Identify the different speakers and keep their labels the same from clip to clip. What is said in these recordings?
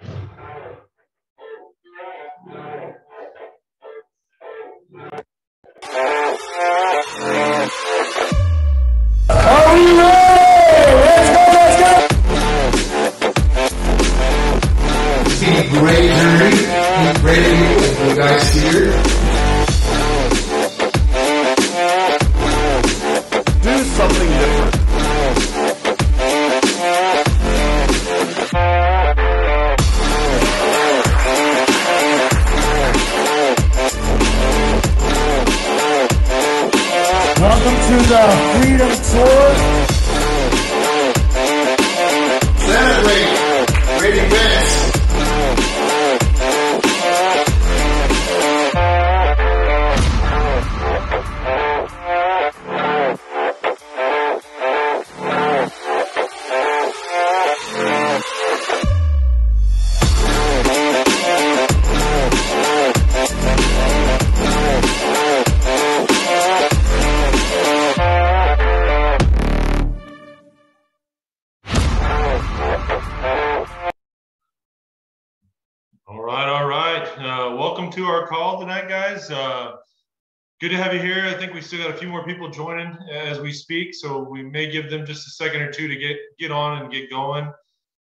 Speaker 1: Are we ready? Let's go, let's go! Keep great journey. Keep ready with you guys here. Do something different. Welcome to the Freedom Tour. Celebrate great events.
Speaker 2: Welcome to our call tonight, guys. Good to have you here. I think we still got a few more people joining as we speak, so we may give them just a second or two to get on and get going.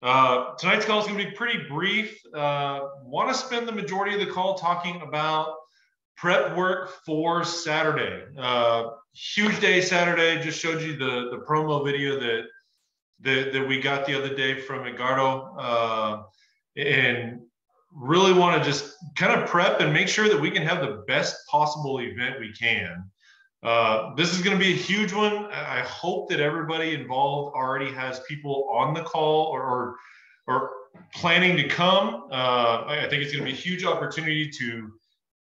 Speaker 2: Tonight's call is going to be pretty brief. Want to spend the majority of the call talking about prep work for Saturday. Huge day Saturday. Just showed you the promo video that we got the other day from Edgardo, and really want to just kind of prep and make sure that we can have the best possible event we can. This is going to be a huge one. I hope that everybody involved already has people on the call or planning to come. I think it's going to be a huge opportunity to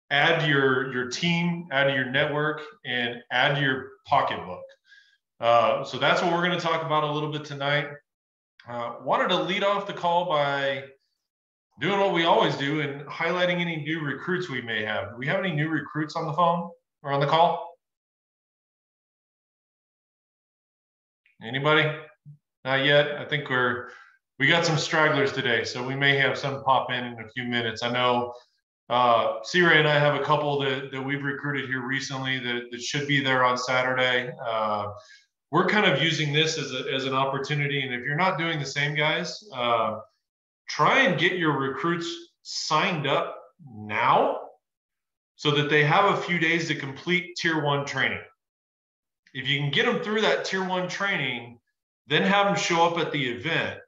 Speaker 2: add to your team, add to your network, and add to your pocketbook. So that's what we're going to talk about a little bit tonight. Wanted to lead off the call by doing what we always do and highlighting any new recruits we may have. Do we have any new recruits on the phone or on the call? Anybody? Not yet. I think we got some stragglers today, so we may have some pop in a few minutes. I know C-Ray and I have a couple that we've recruited here recently that should be there on Saturday. We're kind of using this as an opportunity, and if you're not doing the same, guys, try and get your recruits signed up now so that they have a few days to complete Tier 1 training. If you can get them through that Tier 1 training, then have them show up at the event.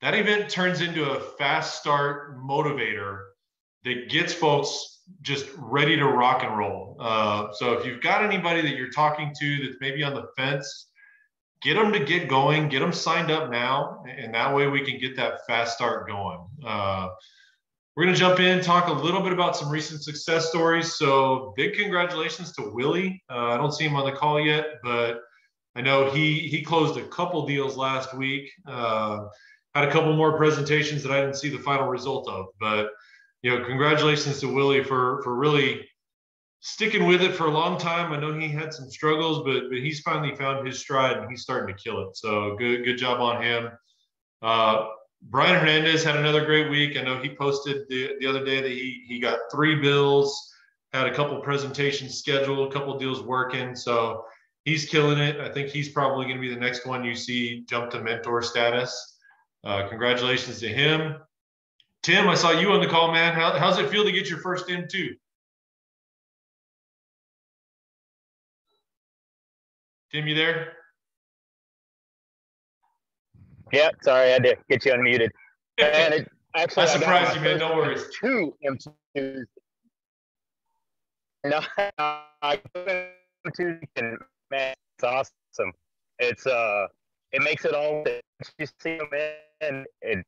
Speaker 2: That event turns into a fast start motivator that gets folks just ready to rock and roll. So if you've got anybody that you're talking to that's maybe on the fence, get them to get going, get them signed up now, and that way we can get that fast start going. We're going to jump in, talk a little bit about some recent success stories. So big congratulations to Willie. I don't see him on the call yet, but I know he closed a couple deals last week. Had a couple more presentations that I didn't see the final result of, but congratulations to Willie for really sticking with it for a long time. I know he had some struggles, but he's finally found his stride and he's starting to kill it. So good job on him. Brian Hernandez had another great week. I know he posted the other day that he got 3 bills, had a couple presentations scheduled, a couple deals working. So he's killing it. I think he's probably going to be the next one you see jump to mentor status. Congratulations to him. Tim, I saw you on the call, man. How's it feel to get your first M2? Tim, you there?
Speaker 3: Yeah, sorry, I had to get you unmuted. And actually,
Speaker 2: I surprised you, man. No worries.
Speaker 3: 2 M2s. No, I M2, and man, it's awesome. It makes it all. You see them in,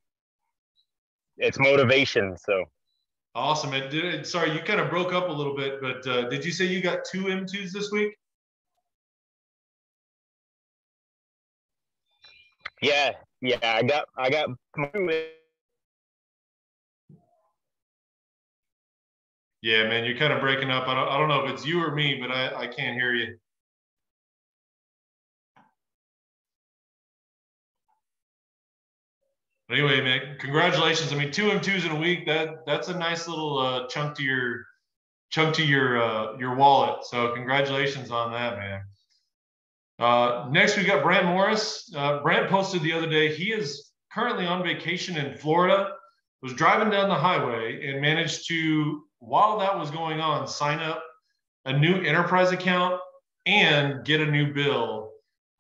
Speaker 3: it's motivation. So
Speaker 2: awesome, man. Sorry, you kind of broke up a little bit, but did you say you got 2 M2s this week?
Speaker 3: Yeah, I got.
Speaker 2: Yeah, man, you're kind of breaking up. I don't know if it's you or me, but I can't hear you. Anyway, man, congratulations. I mean, 2 M2s in a week, that's a nice little chunk to your wallet. So congratulations on that, man. Next, we got Brandt Morris. Brandt posted the other day, he is currently on vacation in Florida, was driving down the highway and managed to, while that was going on, sign up a new enterprise account and get a new bill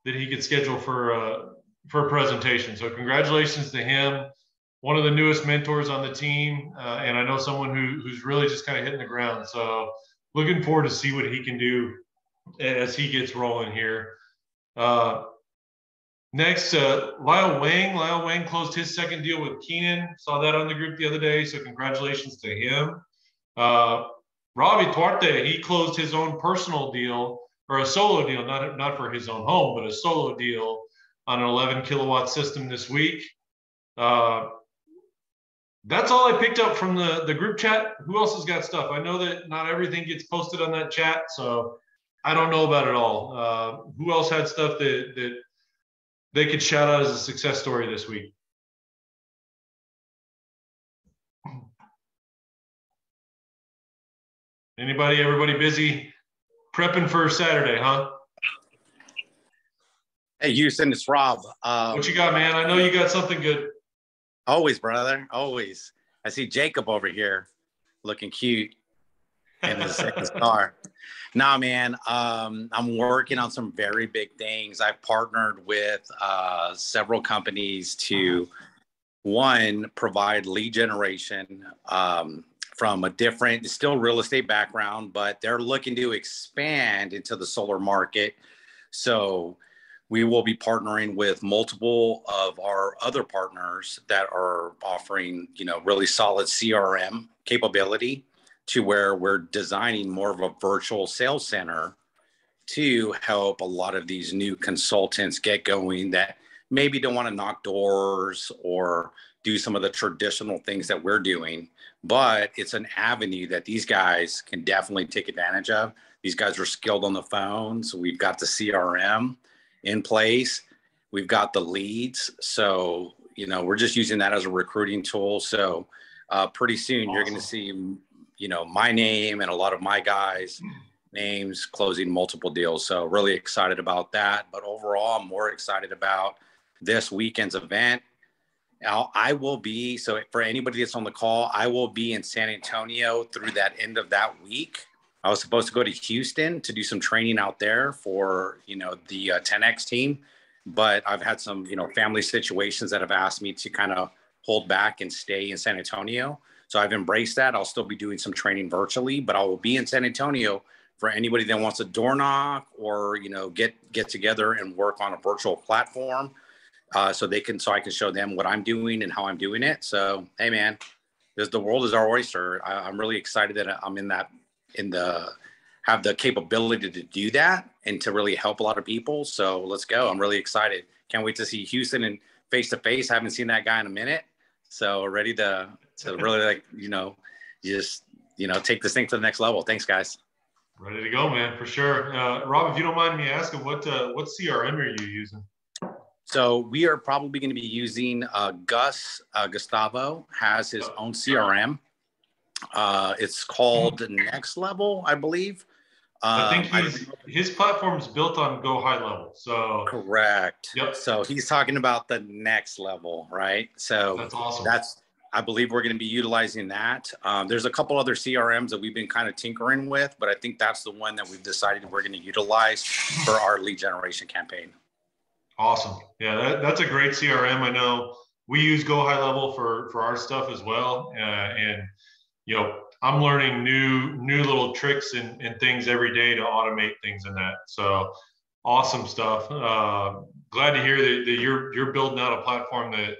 Speaker 2: that he could schedule for a presentation. So congratulations to him, one of the newest mentors on the team. And I know someone who's really just kind of hitting the ground. So looking forward to see what he can do as he gets rolling here. Next, Lyle Wang. Lyle Wang closed his second deal with Keenan. Saw that on the group the other day, so congratulations to him. Robbie Tuarte, he closed his own personal deal, or a solo deal, not for his own home, but a solo deal on an 11 kilowatt system this week. That's all I picked up from the group chat. Who else has got stuff? I know that not everything gets posted on that chat, so I don't know about it all. Who else had stuff that they could shout out as a success story this week? Anybody, everybody busy prepping for Saturday, huh?
Speaker 4: Hey, Houston, it's Rob.
Speaker 2: What you got, man? I know you got something good.
Speaker 4: Always, brother, always. I see Jacob over here looking cute in his car. Nah, man, I'm working on some very big things. I've partnered with several companies to, one, provide lead generation from a different, still real estate background, but they're looking to expand into the solar market. So we will be partnering with multiple of our other partners that are offering, really solid CRM capability, to where we're designing more of a virtual sales center to help a lot of these new consultants get going that maybe don't want to knock doors or do some of the traditional things that we're doing. But it's an avenue that these guys can definitely take advantage of. These guys are skilled on the phone. So we've got the CRM in place. We've got the leads. So, we're just using that as a recruiting tool. So pretty soon you're going to see, my name and a lot of my guys' names closing multiple deals. So really excited about that. But overall, I'm more excited about this weekend's event. Now, I will be, so for anybody that's on the call, I will be in San Antonio through that end of that week. I was supposed to go to Houston to do some training out there for, the 10X team. But I've had some, family situations that have asked me to kind of hold back and stay in San Antonio. So I've embraced that. I'll still be doing some training virtually, but I will be in San Antonio for anybody that wants to door knock or, get together and work on a virtual platform. So I can show them what I'm doing and how I'm doing it. So, hey man, the world is our oyster. I'm really excited that I'm have the capability to do that and to really help a lot of people. So let's go. I'm really excited. Can't wait to see Houston and face to face. Haven't seen that guy in a minute. So ready to really take this thing to the next level. Thanks, guys.
Speaker 2: Ready to go, man, for sure. Rob, if you don't mind me asking, what CRM are you using?
Speaker 4: So we are probably going to be using Gustavo has his own CRM. It's called Next Level, I believe.
Speaker 2: I think his platform is built on Go High Level. So
Speaker 4: correct.
Speaker 2: Yep.
Speaker 4: So he's talking about the next level, right? So
Speaker 2: that's awesome.
Speaker 4: I believe we're going to be utilizing that. There's a couple other CRMs that we've been kind of tinkering with, but I think that's the one that we've decided we're going to utilize for our lead generation campaign.
Speaker 2: Awesome. Yeah, that's a great CRM. I know we use Go High Level for our stuff as well. And I'm learning new little tricks and things every day to automate things in that. So awesome stuff. Glad to hear that you're building out a platform that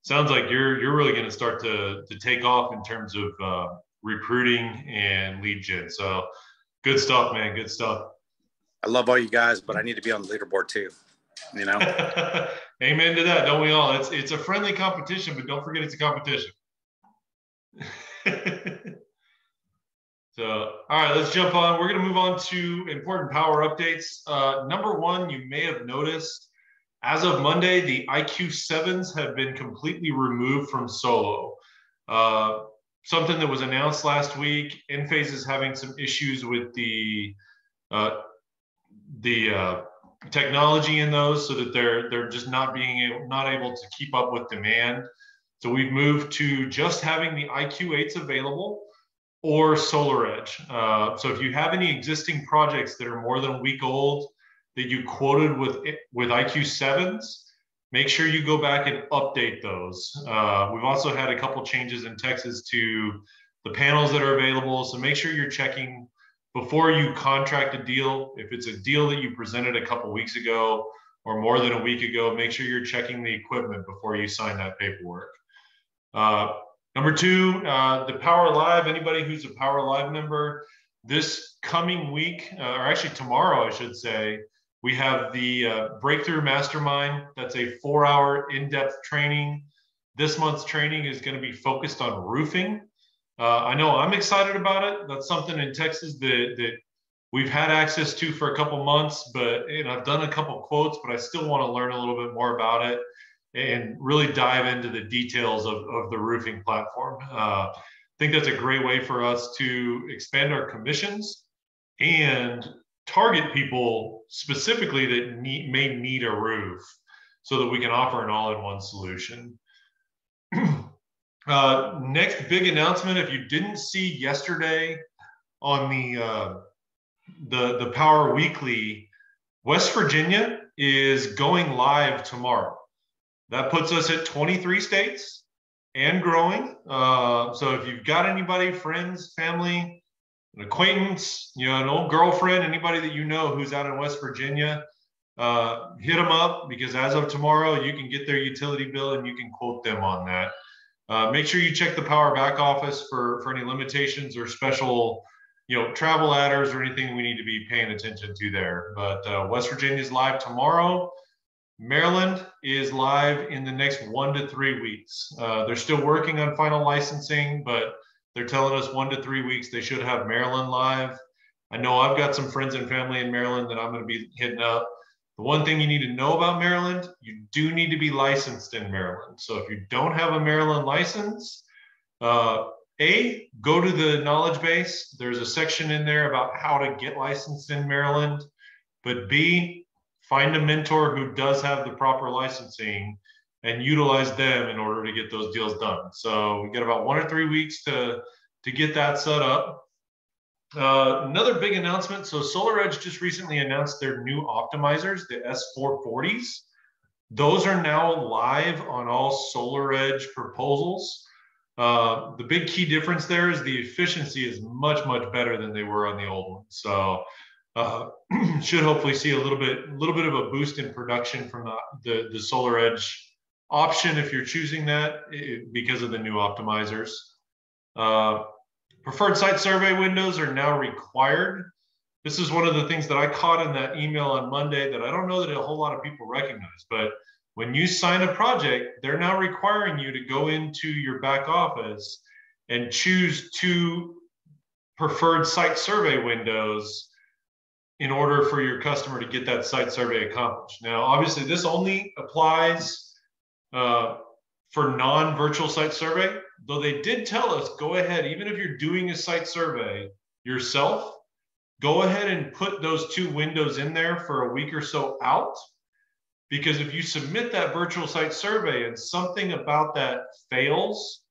Speaker 2: sounds like you're really going to start to take off in terms of recruiting and lead gen. So good stuff, man. Good stuff.
Speaker 4: I love all you guys, but I need to be on the leaderboard too.
Speaker 2: Amen to that. Don't we all? It's a friendly competition, but don't forget it's a competition. So, all right, let's jump on. We're going to move on to important power updates. Number one, you may have noticed As of Monday, the IQ7s have been completely removed from solo. Something that was announced last week, Enphase is having some issues with the technology in those, so that they're just not able to keep up with demand. So we've moved to just having the IQ8s available or SolarEdge. So if you have any existing projects that are more than a week old that you quoted with IQ7s, make sure you go back and update those. We've also had a couple changes in Texas to the panels that are available. So make sure you're checking before you contract a deal. If it's a deal that you presented a couple weeks ago or more than a week ago, make sure you're checking the equipment before you sign that paperwork. Number two, the Powur Live. Anybody who's a Powur Live member, this coming week, or actually tomorrow, I should say, we have the Breakthrough Mastermind. That's a 4-hour in-depth training. This month's training is going to be focused on roofing. I know I'm excited about it. That's something in Texas that we've had access to for a couple months, but I've done a couple quotes, but I still want to learn a little bit more about it and really dive into the details of the roofing platform. I think that's a great way for us to expand our commissions and target people specifically that may need a roof, so that we can offer an all-in-one solution. Next big announcement, if you didn't see yesterday on the Powur Weekly, West Virginia is going live tomorrow. That puts us at 23 states and growing. So if you've got anybody, friends, family, an acquaintance, an old girlfriend, anybody that you know who's out in West Virginia, hit them up, because as of tomorrow, you can get their utility bill and you can quote them on that. Make sure you check the Powur back office for any limitations or special, travel adders or anything we need to be paying attention to there. But West Virginia is live tomorrow. Maryland is live in the next 1 to 3 weeks. They're still working on final licensing, but they're telling us 1 to 3 weeks they should have Maryland live. I know I've got some friends and family in Maryland that I'm going to be hitting up. The one thing you need to know about Maryland, you do need to be licensed in Maryland. So if you don't have a Maryland license, go to the knowledge base. There's a section in there about how to get licensed in Maryland. But B, find a mentor who does have the proper licensing and utilize them in order to get those deals done. So we got about 1 or 3 weeks to get that set up. Another big announcement. So SolarEdge just recently announced their new optimizers, the S440s. Those are now live on all SolarEdge proposals. The big key difference there is the efficiency is much, much better than they were on the old one. So should hopefully see a little bit of a boost in production from the SolarEdge option if you're choosing that, because of the new optimizers. Preferred site survey windows are now required. This is one of the things that I caught in that email on Monday that I don't know that a whole lot of people recognize. But when you sign a project, they're now requiring you to go into your back office and choose 2 preferred site survey windows in order for your customer to get that site survey accomplished. Now, obviously, this only applies for non-virtual site survey, though they did tell us, go ahead, even if you're doing a site survey yourself, go ahead and put those 2 windows in there for a week or so out. Because if you submit that virtual site survey and something about that fails,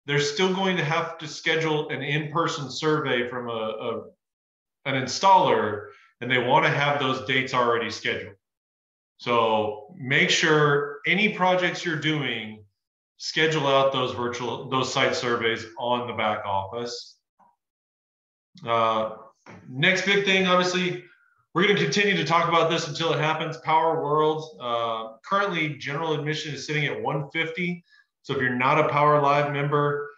Speaker 2: they're still going to have to schedule an in-person survey from an installer, and they want to have those dates already scheduled. So make sure any projects you're doing, schedule out those site surveys on the back office. Next big thing, obviously, we're going to continue to talk about this until it happens. Powur World, currently general admission is sitting at $150. So if you're not a Powur Live member,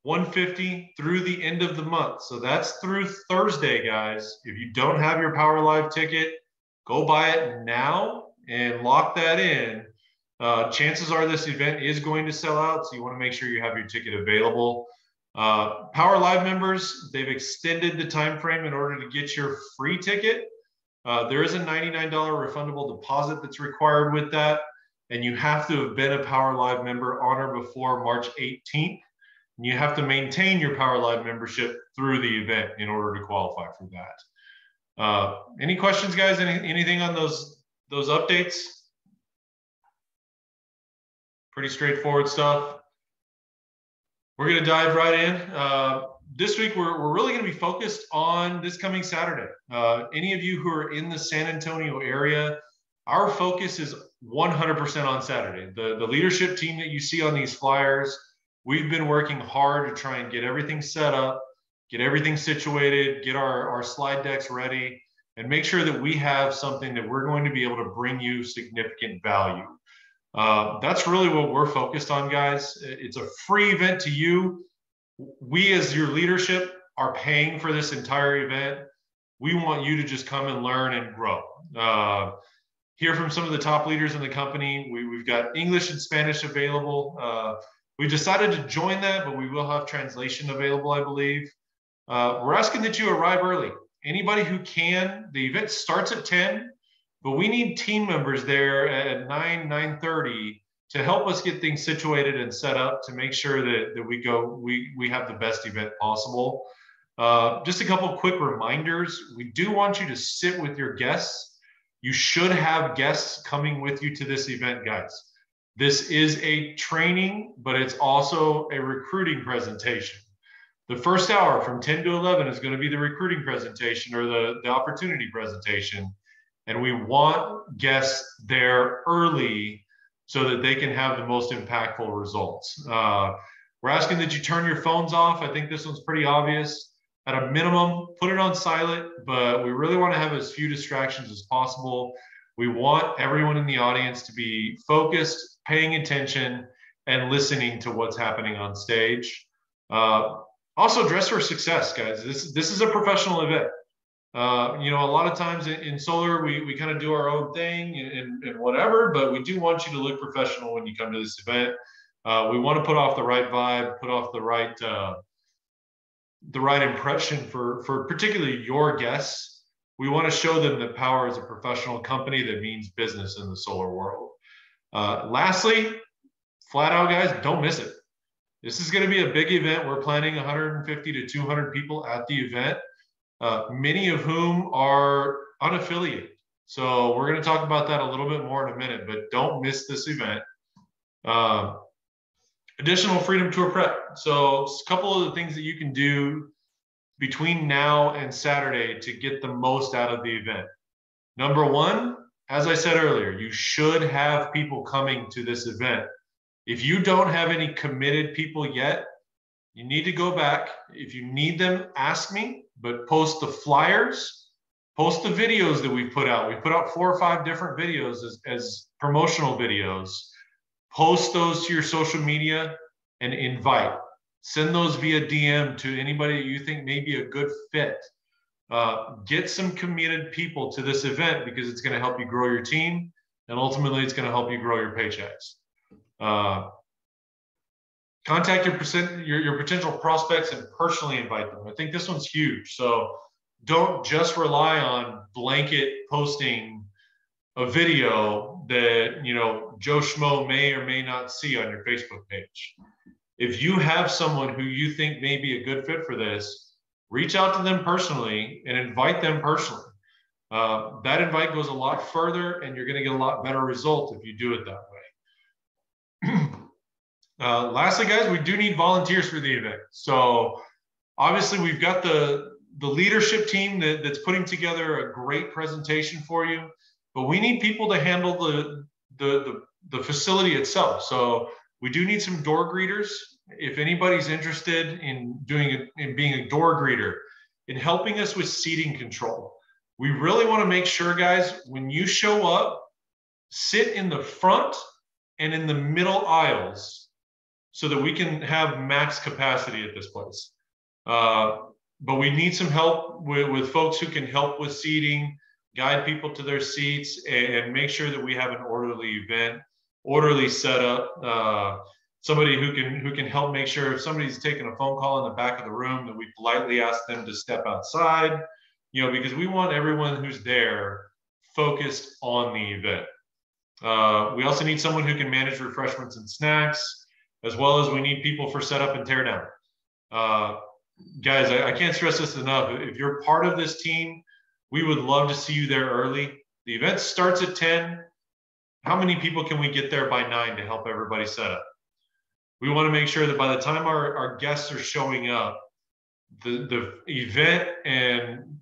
Speaker 2: $150 through the end of the month. So that's through Thursday, guys. If you don't have your Powur Live ticket, go buy it now and lock that in. Chances are this event is going to sell out, so you want to make sure you have your ticket available. Powur Live members, they've extended the time frame in order to get your free ticket. There is a $99 refundable deposit that's required with that. And you have to have been a Powur Live member on or before March 18th. And you have to maintain your Powur Live membership through the event in order to qualify for that. Any questions, guys? Anything on those updates? Pretty straightforward stuff. We're going to dive right in. This week, we're really going to be focused on this coming Saturday. Any of you who are in the San Antonio area, our focus is 100% on Saturday. The leadership team that you see on these flyers, we've been working hard to try and get everything set up, get everything situated, get our slide decks ready, and make sure that we have something that we're going to be able to bring you significant value. That's really what we're focused on, guys. It's a free event to you. We, as your leadership, are paying for this entire event. We want you to just come and learn and grow. Hear from some of the top leaders in the company. We've got English and Spanish available. We decided to join that, but we will have translation available, I believe. We're asking that you arrive early. Anybody who can. The event starts at 10. But we need team members there at 9:30 to help us get things situated and set up to make sure that we have the best event possible. Just a couple of quick reminders. We do want you to sit with your guests. You should have guests coming with you to this event, guys. This is a training, but it's also a recruiting presentation. The first hour from 10 to 11 is going to be the recruiting presentation or the opportunity presentation. And we want guests there early so that they can have the most impactful results. We're asking that you turn your phones off. I think this one's pretty obvious. At a minimum, put it on silent, but we really want to have as few distractions as possible. We want everyone in the audience to be focused, paying attention, and listening to what's happening on stage. Also, dress for success, guys. This is a professional event. You know, a lot of times in solar, we kind of do our own thing and whatever, but we do want you to look professional when you come to this event. We want to put off the right vibe, put off the right impression for particularly your guests. We want to show them that Powur is a professional company that means business in the solar world. Lastly, flat out, guys, don't miss it. This is going to be a big event. We're planning 150 to 200 people at the event. Many of whom are unaffiliated. So we're going to talk about that a little bit more in a minute, but don't miss this event. Additional Freedom Tour prep. So a couple of the things that you can do between now and Saturday to get the most out of the event. Number one, as I said earlier, you should have people coming to this event. If you don't have any committed people yet, you need to go back. If you need them, ask me. But post the flyers, post the videos that we've put out. We put out 4 or 5 different videos as promotional videos. Post those to your social media and invite. Send those via DM to anybody that you think may be a good fit. Get some committed people to this event because it's going to help you grow your team, and ultimately it's going to help you grow your paychecks. Contact your potential prospects and personally invite them. I think this one's huge. So don't just rely on blanket posting a video that, you know, Joe Schmo may or may not see on your Facebook page. If you have someone who you think may be a good fit for this, reach out to them personally and invite them personally. That invite goes a lot further, and you're going to get a lot better result if you do it that way. Lastly, guys, we do need volunteers for the event. So obviously we've got the leadership team that's putting together a great presentation for you, but we need people to handle the facility itself. So we do need some door greeters. If anybody's interested in being a door greeter, in helping us with seating control, we really want to make sure, guys, when you show up, sit in the front and in the middle aisles so that we can have max capacity at this place. But we need some help with folks who can help with seating, guide people to their seats, and make sure that we have an orderly event, orderly setup. Somebody who can help make sure if somebody's taking a phone call in the back of the room that we politely ask them to step outside. because we want everyone who's there focused on the event. We also need someone who can manage refreshments and snacks, as well as we need people for setup and teardown. Guys, I can't stress this enough. If you're part of this team, we would love to see you there early. The event starts at 10. How many people can we get there by 9 to help everybody set up? We want to make sure that by the time our guests are showing up, the event and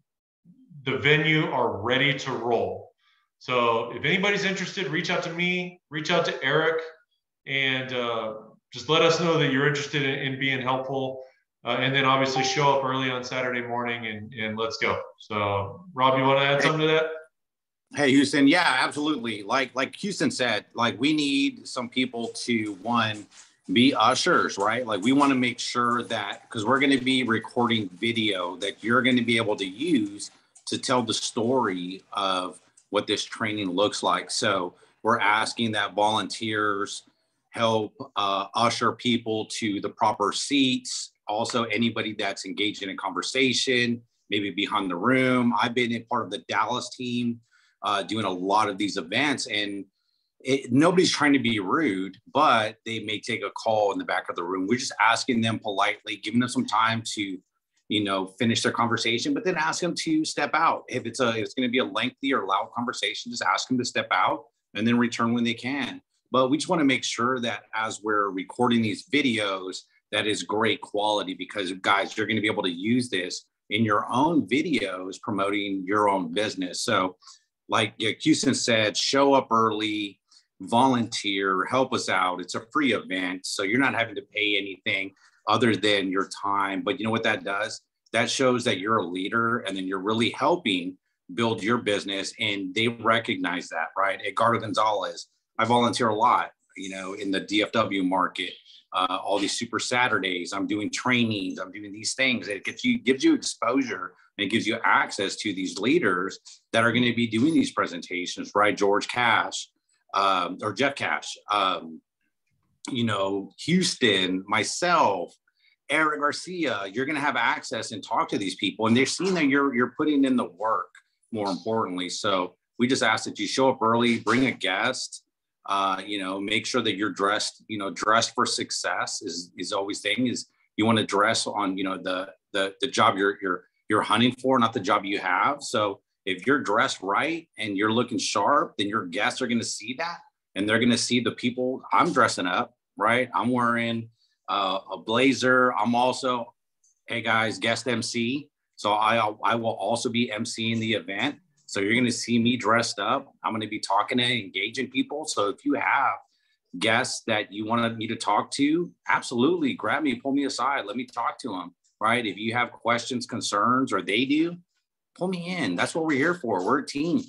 Speaker 2: the venue are ready to roll. So if anybody's interested, reach out to me, reach out to Eric, and just let us know that you're interested in being helpful. And then obviously show up early on Saturday morning and let's go. So Rob, you want to add something to that?
Speaker 4: Hey, Huston. Yeah, absolutely. Like Huston said, like we need some people to, one, be ushers, right? Like we want to make sure that, because we're going to be recording video that you're going to be able to use to tell the story of what this training looks like. So we're asking that volunteers help usher people to the proper seats. Also, anybody that's engaged in a conversation, maybe behind the room. I've been a part of the Dallas team doing a lot of these events, and nobody's trying to be rude, but they may take a call in the back of the room. We're just asking them politely, giving them some time to, finish their conversation, but then ask them to step out. If it's going to be a lengthy or loud conversation, just ask them to step out and then return when they can. But we just want to make sure that as we're recording these videos, that is great quality, because guys, you're going to be able to use this in your own videos promoting your own business. So like Huston said, show up early, volunteer, help us out. It's a free event, so you're not having to pay anything other than your time. But you know what that does? That shows that you're a leader, and then you're really helping build your business, and they recognize that, right? At Gardo Gonzalez, I volunteer a lot, in the DFW market. All these Super Saturdays, I'm doing trainings, I'm doing these things. It gives you exposure, and it gives you access to these leaders that are going to be doing these presentations, right? George Cash, or Jeff Cash, Huston, myself, Eric Garcia. You're going to have access and talk to these people, and they're seeing that you're putting in the work, more importantly. So we just ask that you show up early, bring a guest. Make sure that you're dressed, dressed for success is always thing. Is you want to dress on, the job you're hunting for, not the job you have. So if you're dressed right and you're looking sharp, then your guests are going to see that, and they're going to see the people. I'm dressing up, right? I'm wearing a blazer. I'm also, hey guys, guest MC. So I will also be emceeing the event. So you're going to see me dressed up. I'm going to be talking and engaging people. So if you have guests that you want me to talk to, absolutely grab me, pull me aside. Let me talk to them, right? If you have questions, concerns, or they do, pull me in. That's what we're here for. We're a team.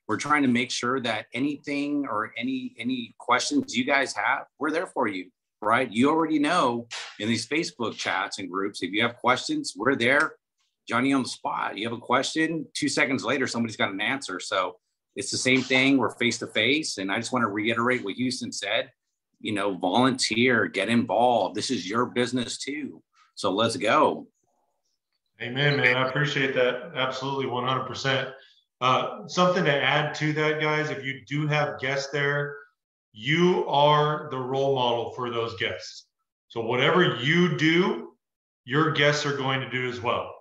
Speaker 4: We're trying to make sure that anything or any questions you guys have, we're there for you, right? You already know in these Facebook chats and groups, if you have questions, we're there. Johnny on the spot. You have a question, 2 seconds later, somebody's got an answer. So it's the same thing. We're face to face. And I just want to reiterate what Huston said, volunteer, get involved. This is your business too. So let's go.
Speaker 2: Amen, man. I appreciate that. Absolutely. 100%. Something to add to that, guys, if you do have guests there, you are the role model for those guests. So whatever you do, your guests are going to do as well.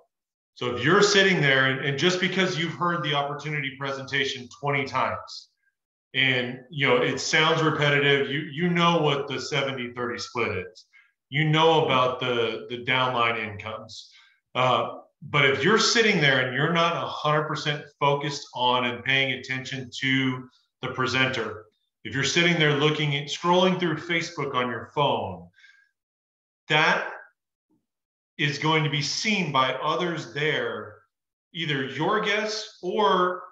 Speaker 2: So if you're sitting there and just because you've heard the opportunity presentation 20 times and, it sounds repetitive, you know what the 70-30 split is, about the downline incomes. But if you're sitting there and you're not 100% focused on and paying attention to the presenter, if you're sitting there scrolling through Facebook on your phone, that is going to be seen by others there, either your guests or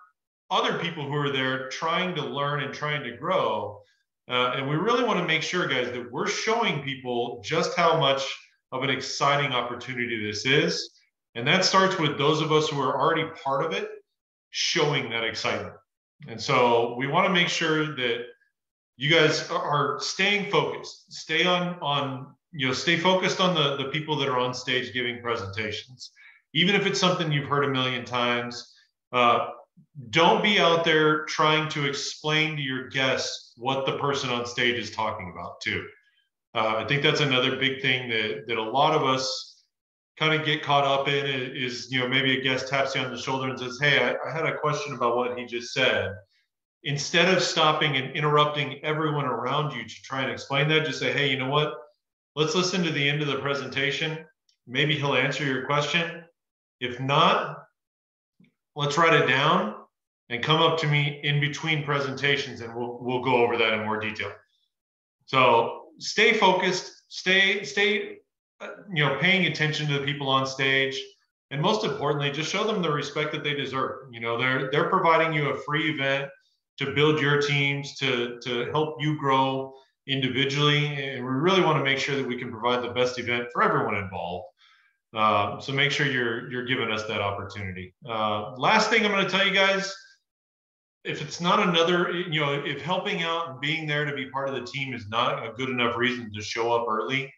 Speaker 2: other people who are there trying to learn and trying to grow. And we really want to make sure, guys, that we're showing people just how much of an exciting opportunity this is. And that starts with those of us who are already part of it, showing that excitement. And so we want to make sure that you guys are staying focused, stay focused on the people that are on stage giving presentations. even if it's something you've heard a million times. Don't be out there trying to explain to your guests what the person on stage is talking about too. I think that's another big thing that a lot of us kind of get caught up in is, maybe a guest taps you on the shoulder and says, hey, I had a question about what he just said. Instead of stopping and interrupting everyone around you to try and explain that, just say, hey, you know what? Let's listen to the end of the presentation. Maybe he'll answer your question. If not, let's write it down and come up to me in between presentations and we'll go over that in more detail. So stay focused, stay paying attention to the people on stage, and most importantly, just show them the respect that they deserve. They're providing you a free event to build your teams, to help you grow individually, and we really want to make sure that we can provide the best event for everyone involved. So make sure you're giving us that opportunity. Last thing I'm going to tell you guys, if it's not another, if helping out and being there to be part of the team is not a good enough reason to show up early,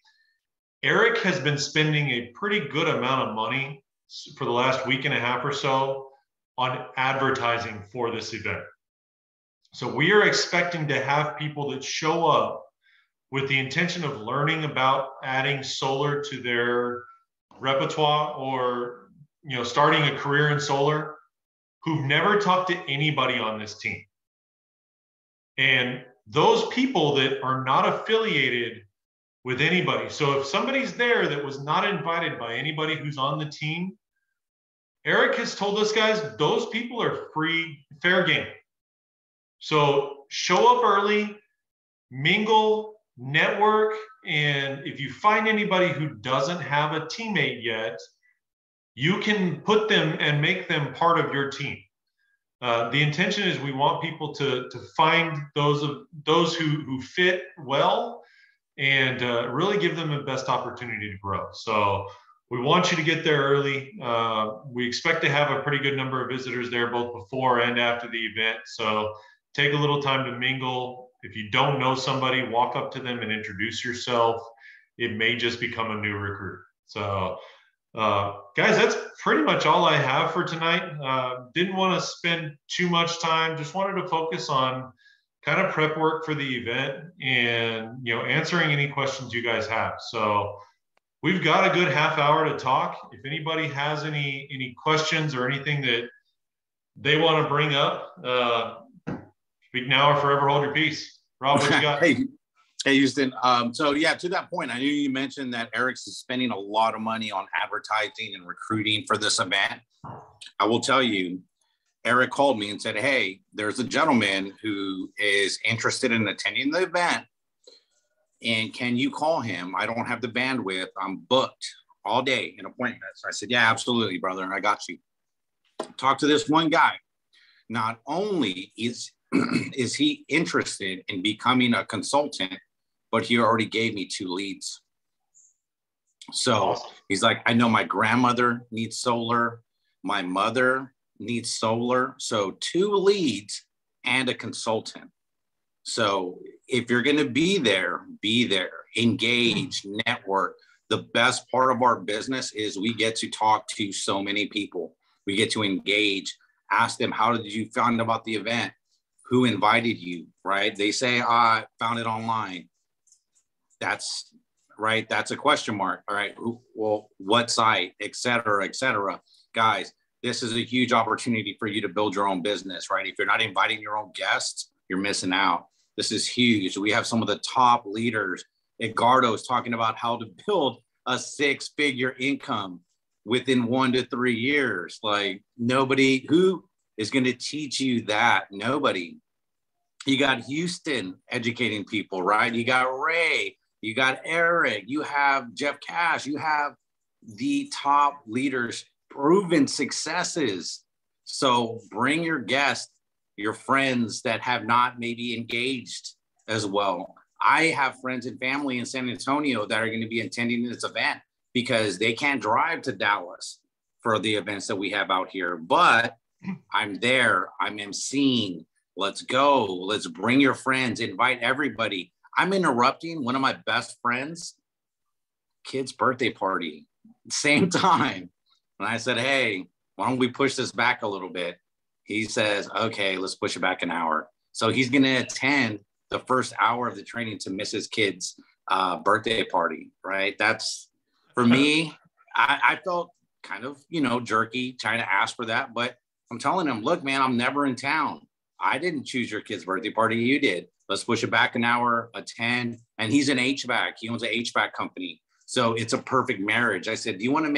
Speaker 2: Eric has been spending a pretty good amount of money for the last week and a half or so on advertising for this event. So we are expecting to have people that show up with the intention of learning about adding solar to their repertoire or, starting a career in solar, who've never talked to anybody on this team. And those people that are not affiliated with anybody. So if somebody's there that was not invited by anybody who's on the team, Eric has told us, guys, those people are fair game. So show up early, mingle, network, and if you find anybody who doesn't have a teammate yet, you can put them and make them part of your team. The intention is we want people to find those who fit well and really give them the best opportunity to grow. So we want you to get there early. We expect to have a pretty good number of visitors there both before and after the event. So take a little time to mingle. If you don't know somebody, walk up to them and introduce yourself. It may just become a new recruit. So guys, that's pretty much all I have for tonight. Didn't want to spend too much time. Just wanted to focus on kind of prep work for the event and, answering any questions you guys have. So we've got a good half hour to talk. If anybody has any questions or anything that they want to bring up, speak now or forever hold your peace. Rob, what you got?
Speaker 4: Hey, Huston. So yeah, to that point, I knew you mentioned that Eric's spending a lot of money on advertising and recruiting for this event. I will tell you, Eric called me and said, hey, there's a gentleman who is interested in attending the event. And can you call him? I don't have the bandwidth. I'm booked all day in appointments. I said, yeah, absolutely, brother. I got you. Talk to this one guy. Not only is he interested in becoming a consultant, but he already gave me 2 leads. So he's like, I know my grandmother needs solar. My mother needs solar. So 2 leads and a consultant. So if you're going to be there, engage, network. The best part of our business is we get to talk to so many people. We get to engage, ask them, how did you find about the event? Who invited you, right? They say, I found it online. That's right. That's a question mark. All right. Well, what site, et cetera, et cetera. Guys, this is a huge opportunity for you to build your own business, right? If you're not inviting your own guests, you're missing out. This is huge. We have some of the top leaders. Edgardo is talking about how to build a 6-figure income within 1 to 3 years. Like, nobody who is going to teach you that. Nobody. You got Huston educating people, right? You got Ray, you got Eric, you have Jeff Cash, you have the top leaders, proven successes. So bring your guests, your friends that have not maybe engaged as well. I have friends and family in San Antonio that are going to be attending this event because they can't drive to Dallas for the events that we have out here, but I'm there, I'm emceeing. Let's go. Let's bring your friends, invite everybody. I'm interrupting one of my best friends' kid's birthday party, same time. And I said, hey, why don't we push this back a little bit? He says, okay, let's push it back an hour. So he's going to attend the first hour of the training to miss his kid's birthday party, right? That's, for me, I felt kind of, jerky trying to ask for that. But I'm telling him, look, man, I'm never in town. I didn't choose your kid's birthday party. You did. Let's push it back an hour, attend. And he's an HVAC. He owns an HVAC company. So it's a perfect marriage. I said, do you want to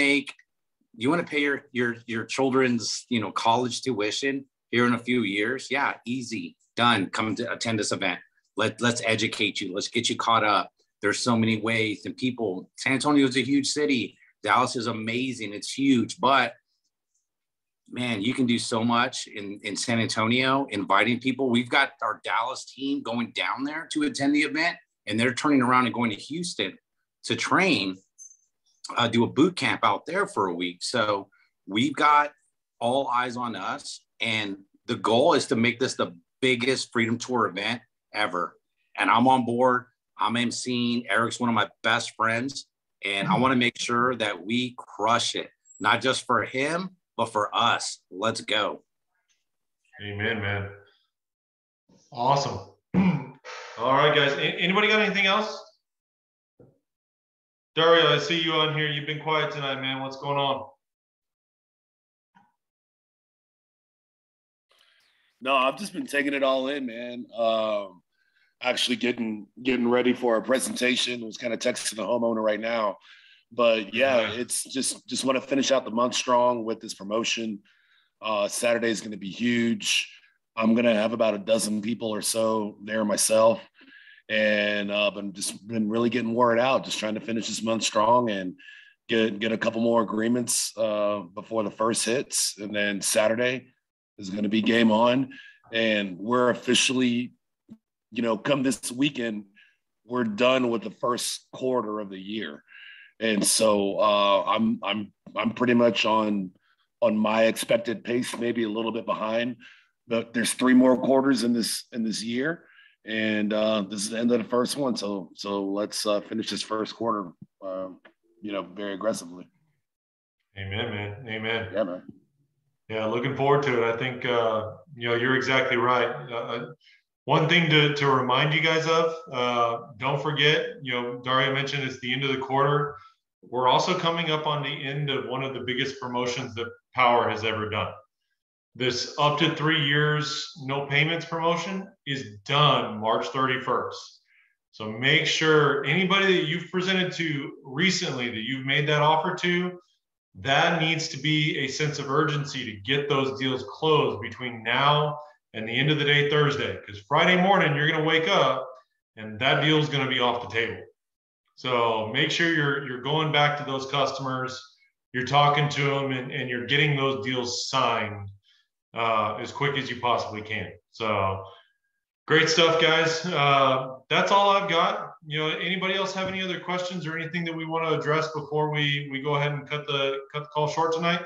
Speaker 4: pay your children's, college tuition here in a few years? Yeah, easy, done. Come to attend this event. Let's educate you. Let's get you caught up. There's so many ways and people. San Antonio is a huge city. Dallas is amazing. It's huge, but man, you can do so much in San Antonio, inviting people. We've got our Dallas team going down there to attend the event, and they're turning around and going to Houston to train, do a boot camp out there for a week. So we've got all eyes on us. And the goal is to make this the biggest Freedom Tour event ever. And I'm on board. I'm emceeing. Eric's one of my best friends. And I want to make sure that we crush it, not just for him, but for us. Let's go.
Speaker 2: Amen, man. Awesome. All right, guys. Anybody got anything else? Dario, I see you on here. You've been quiet tonight, man. What's going on?
Speaker 5: No, I've just been taking it all in, man. Actually getting ready for a presentation. I was kind of texting the homeowner right now. But yeah, it's just want to finish out the month strong with this promotion. Saturday is going to be huge. I'm going to have about a dozen people or so there myself. And I've been really getting word out, just trying to finish this month strong and get a couple more agreements before the first hits. And then Saturday is going to be game on. And we're officially, come this weekend, we're done with the first quarter of the year. And so I'm pretty much on my expected pace, maybe a little bit behind. But there's 3 more quarters in this year, and this is the end of the first one. So let's finish this first quarter, very aggressively.
Speaker 2: Amen, man. Amen.
Speaker 5: Yeah, man.
Speaker 2: Yeah, looking forward to it. I think you're exactly right. One thing to remind you guys of, don't forget, Dario mentioned it's the end of the quarter. We're also coming up on the end of one of the biggest promotions that Powur has ever done. This up to 3 years, no payments promotion is done March 31st. So make sure anybody that you've presented to recently that you've made that offer to, that needs to be a sense of urgency to get those deals closed between now and the end of the day Thursday, because Friday morning you're going to wake up and that deal is going to be off the table. So make sure you're going back to those customers, you're talking to them, and you're getting those deals signed as quick as you possibly can. So great stuff, guys. That's all I've got. Anybody else have any other questions or anything that we want to address before we go ahead and cut the call short tonight?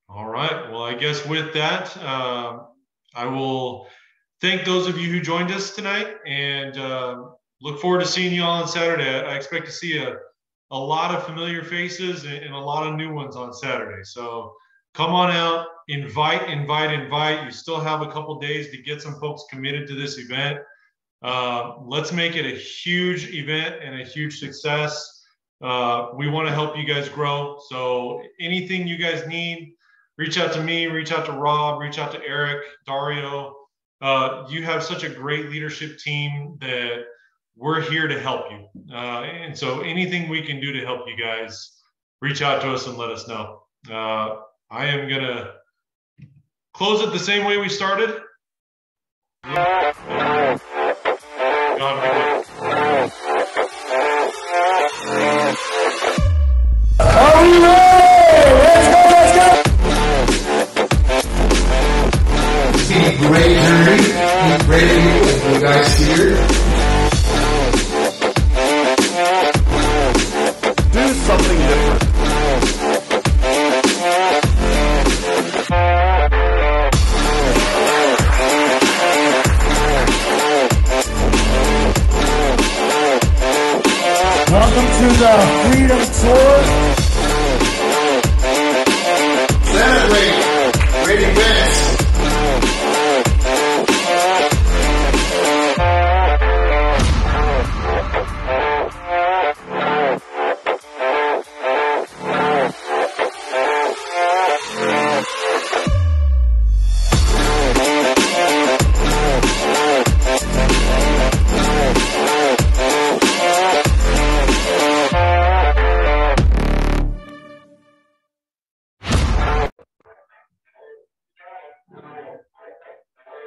Speaker 2: All right. Well, I guess with that, I will thank those of you who joined us tonight, and look forward to seeing you all on Saturday. I expect to see a lot of familiar faces and a lot of new ones on Saturday. So come on out, invite. You still have a couple days to get some folks committed to this event. Let's make it a huge event and a huge success. We want to help you guys grow. So anything you guys need, reach out to me, reach out to Rob, reach out to Eric, Dario. You have such a great leadership team that we're here to help you. And so anything we can do to help you guys, reach out to us and let us know. I am going to close it the same way we started.
Speaker 1: Are we ready? Let's go! It's been a great journey. Great with you guys here.
Speaker 5: Do something different.
Speaker 1: Freedom Tour.